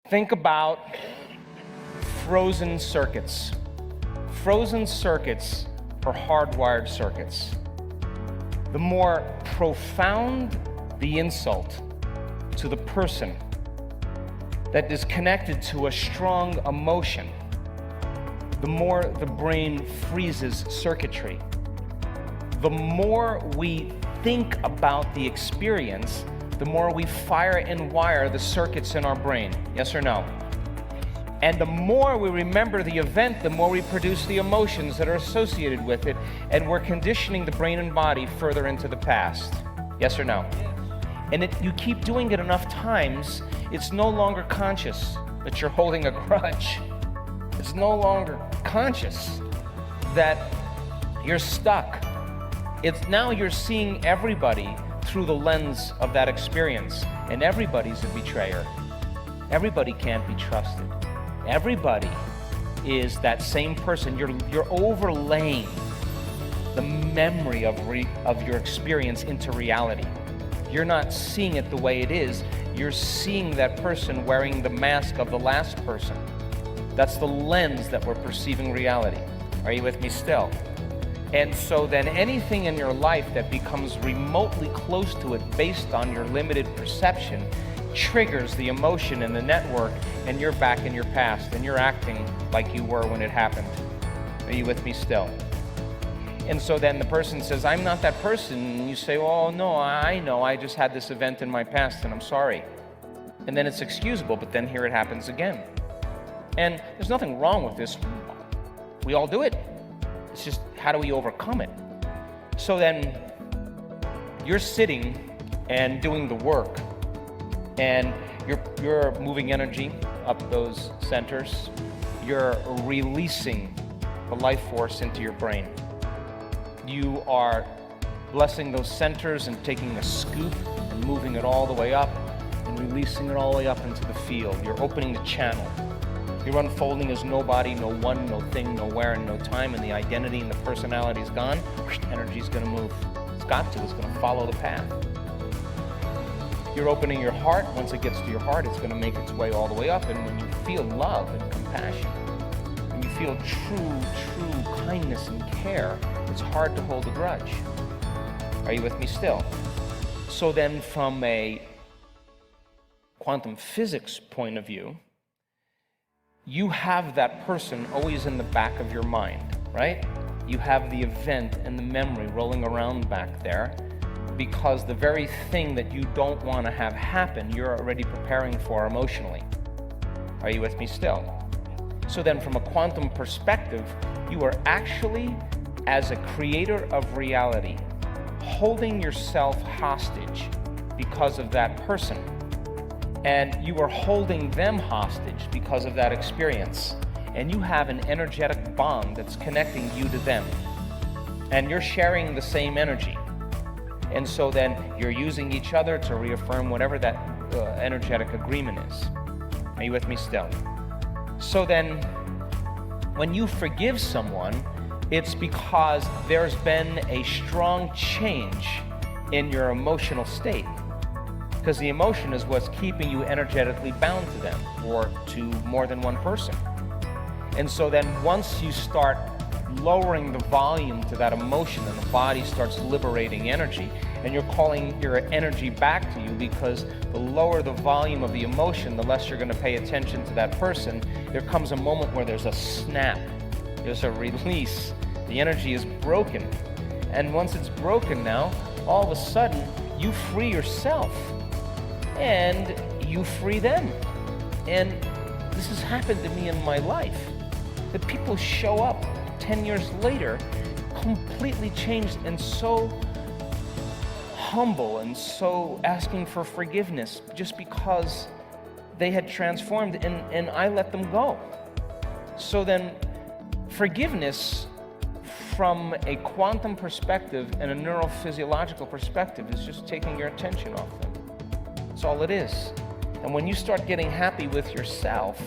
Think about frozen circuits. Frozen circuits are hardwired circuits. The more profound the insult to the person that is connected to a strong emotion, the more the brain freezes circuitry. The more we think about the experience, the more we fire and wire the circuits in our brain. Yes or no? And the more we remember the event, the more we produce the emotions that are associated with it, and we're conditioning the brain and body further into the past. Yes or no? And you keep doing it enough times, it's no longer conscious that you're holding a grudge. It's no longer conscious that you're stuck. It's now you're seeing everybody through the lens of that experience, and everybody's a betrayer. Everybody can't be trusted. Everybody is that same person. You're overlaying the memory of your experience into reality. You're not seeing it the way it is. You're seeing that person wearing the mask of the last person. That's the lens that we're perceiving reality. Are you with me still? And so then anything in your life that becomes remotely close to it based on your limited perception triggers the emotion in the network, and you're back in your past and you're acting like you were when it happened. Are you with me still? And so then the person says, I'm not that person. And you say, oh no, I know, I just had this event in my past and I'm sorry. And then it's excusable, but then here it happens again. And there's nothing wrong with this. We all do it. It's just, how do we overcome it? So then you're sitting and doing the work, and you're moving energy up those centers. You're releasing the life force into your brain. You are blessing those centers and taking a scoop and moving it all the way up and releasing it all the way up into the field. You're opening the channel. You're unfolding as nobody, no one, no thing, no where, and no time, and the identity and the personality is gone. Energy's gonna move. It's got to, it's gonna follow the path. You're opening your heart. Once it gets to your heart, it's gonna make its way all the way up, and when you feel love and compassion, when you feel true kindness and care, it's hard to hold a grudge. Are you with me still? So then from a quantum physics point of view, you have that person always in the back of your mind, right? You have the event and the memory rolling around back there, because the very thing that you don't want to have happen, you're already preparing for emotionally. Are you with me still? So then from a quantum perspective, you are actually, as a creator of reality, holding yourself hostage because of that person. And you are holding them hostage because of that experience. And you have an energetic bond that's connecting you to them. And you're sharing the same energy. And so then you're using each other to reaffirm whatever that energetic agreement is. Are you with me still? So then when you forgive someone, it's because there's been a strong change in your emotional state. Because the emotion is what's keeping you energetically bound to them or to more than one person. And so then once you start lowering the volume to that emotion and the body starts liberating energy, and you're calling your energy back to you, because the lower the volume of the emotion, the less you're going to pay attention to that person, there comes a moment where there's a snap, there's a release, the energy is broken. And once it's broken now, all of a sudden you free yourself and you free them. And this has happened to me in my life, that people show up 10 years later completely changed and so humble and so asking for forgiveness just because they had transformed, and I let them go. So then forgiveness from a quantum perspective and a neurophysiological perspective is just taking your attention off them. That's all it is. And when you start getting happy with yourself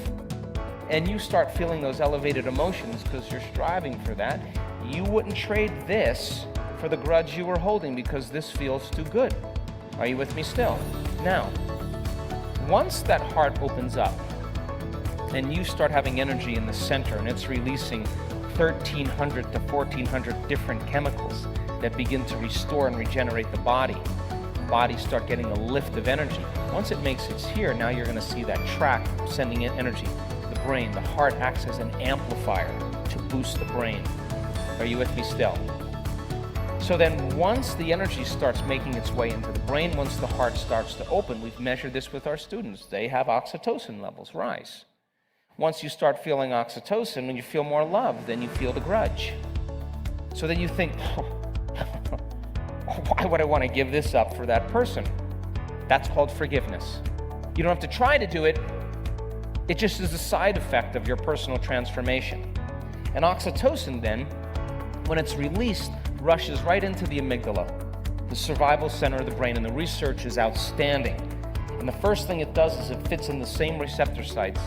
and you start feeling those elevated emotions because you're striving for that, you wouldn't trade this for the grudge you were holding because this feels too good. Are you with me still? Now, once that heart opens up and you start having energy in the center, and it's releasing 1,300 to 1,400 different chemicals that begin to restore and regenerate the body. The body start getting a lift of energy. Once it makes its here, now you're going to see that track sending in energy to the brain. The heart acts as an amplifier to boost the brain. Are you with me still? So then once the energy starts making its way into the brain, once the heart starts to open, we've measured this with our students, they have oxytocin levels rise. Once you start feeling oxytocin, when you feel more love, then you feel the grudge. So then you think, why would I want to give this up for that person? That's called forgiveness. You don't have to try to do it. It just is a side effect of your personal transformation. And oxytocin then, when it's released, rushes right into the amygdala, the survival center of the brain, and the research is outstanding. And the first thing it does is it fits in the same receptor sites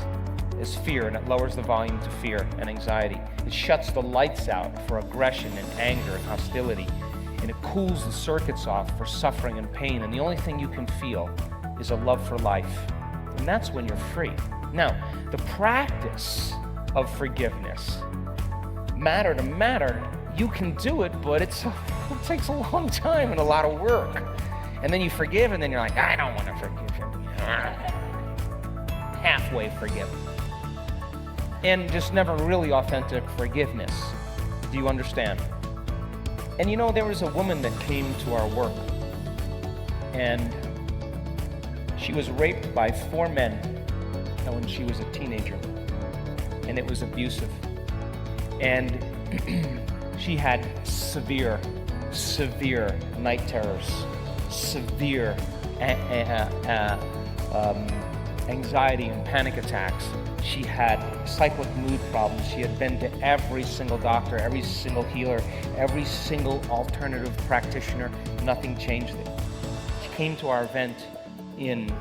as fear, and it lowers the volume to fear and anxiety. It shuts the lights out for aggression and anger and hostility, and it cools the circuits off for suffering and pain, and the only thing you can feel is a love for life. And that's when you're free. Now, the practice of forgiveness, matter to matter, you can do it, but it takes a long time and a lot of work. And then you forgive, and then you're like, I don't want to forgive him. Halfway forgive. And just never really authentic forgiveness. Do you understand? And you know, there was a woman that came to our work, and she was raped by 4 men when she was a teenager, and it was abusive. And she had severe night terrors, severe anxiety and panic attacks. She had cyclic mood problems. She had been to every single doctor, every single healer, every single alternative practitioner. Nothing changed it. She came to our event in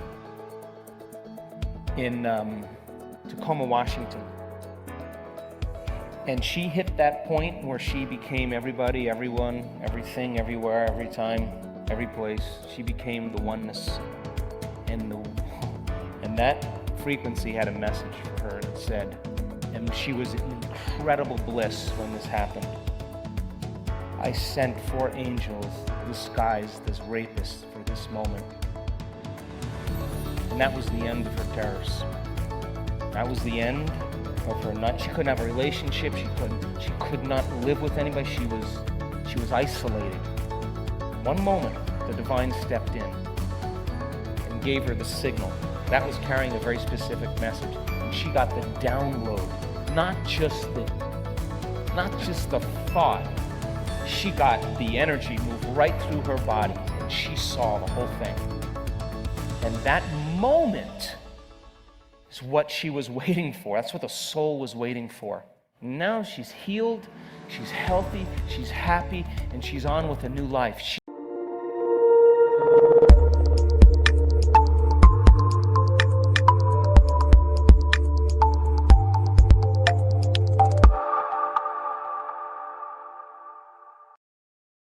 Tacoma, Washington. And she hit that point where she became everybody, everyone, everything, everywhere, every time, every place. She became the oneness. And that frequency had a message for her that said, and she was in incredible bliss when this happened, I sent 4 angels disguised as rapists for this moment. And that was the end of her terrors. That was the end of her night. She couldn't have a relationship. She could not live with anybody. She was isolated. One moment, the divine stepped in and gave her the signal. That was carrying a very specific message. And she got the download, not just the thought. She got the energy move right through her body, and she saw the whole thing. And that moment is what she was waiting for. That's what the soul was waiting for. Now she's healed, she's healthy, she's happy, and she's on with a new life.